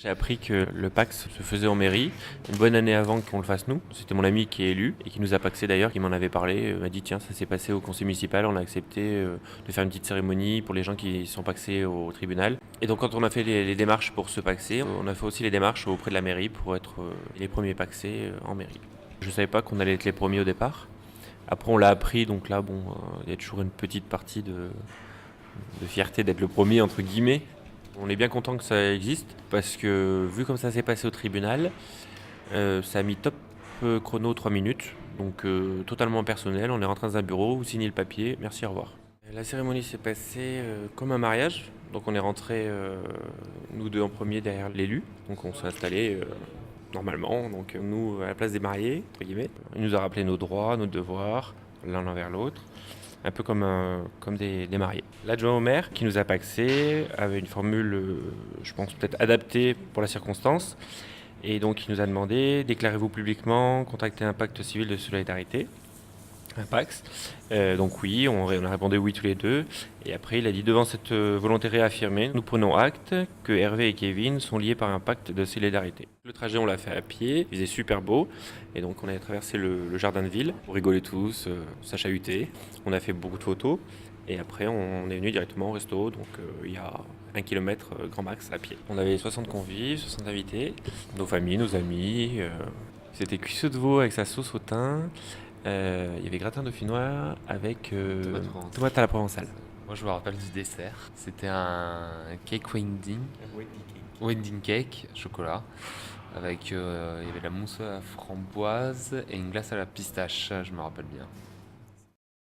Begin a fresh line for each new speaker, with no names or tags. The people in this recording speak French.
J'ai appris que le Pacs se faisait en mairie une bonne année avant qu'on le fasse nous. C'était mon ami qui est élu et qui nous a paxé d'ailleurs, qui m'en avait parlé, m'a dit tiens ça s'est passé au conseil municipal, on a accepté de faire une petite cérémonie pour les gens qui sont paxés au tribunal. Et donc quand on a fait les démarches pour se paxer, on a fait aussi les démarches auprès de la mairie pour être les premiers paxés en mairie. Je savais pas qu'on allait être les premiers au départ. Après on l'a appris, donc là bon, il y a toujours une petite partie de fierté d'être le premier entre guillemets. On est bien content que ça existe parce que vu comme ça s'est passé au tribunal, ça a mis top chrono 3 minutes. Donc totalement personnel, on est rentré dans un bureau, vous signez le papier, merci, au revoir. La cérémonie s'est passée comme un mariage. Donc on est rentré nous deux en premier derrière l'élu. Donc on s'est installé normalement, donc nous à la place des mariés, entre guillemets. Il nous a rappelé nos droits, nos devoirs, l'un envers l'autre, un peu comme des mariés. L'adjoint au maire qui nous a paxé avait une formule, je pense peut-être adaptée pour la circonstance. Et donc il nous a demandé, déclarez-vous publiquement, contractez un pacte civil de solidarité, un Pax. Donc oui, on a répondu oui tous les deux. Et après il a dit, devant cette volonté réaffirmée, nous prenons acte que Hervé et Kevin sont liés par un pacte de solidarité. Le trajet on l'a fait à pied, il faisait super beau. Et donc on a traversé le jardin de ville, on rigolait tous, ça chahutait. On a fait beaucoup de photos. Et après, on est venu directement au resto, donc il y a 1 kilomètre grand max à pied. On avait 60 convives, 60 invités, nos familles, nos amis. C'était cuisseau de veau avec sa sauce au thym. Il y avait gratin dauphinois avec tomate à la provençale.
Moi, je me rappelle du dessert. C'était un cake wedding cake, chocolat, avec il y avait la mousse à la framboise et une glace à la pistache. Je me rappelle bien.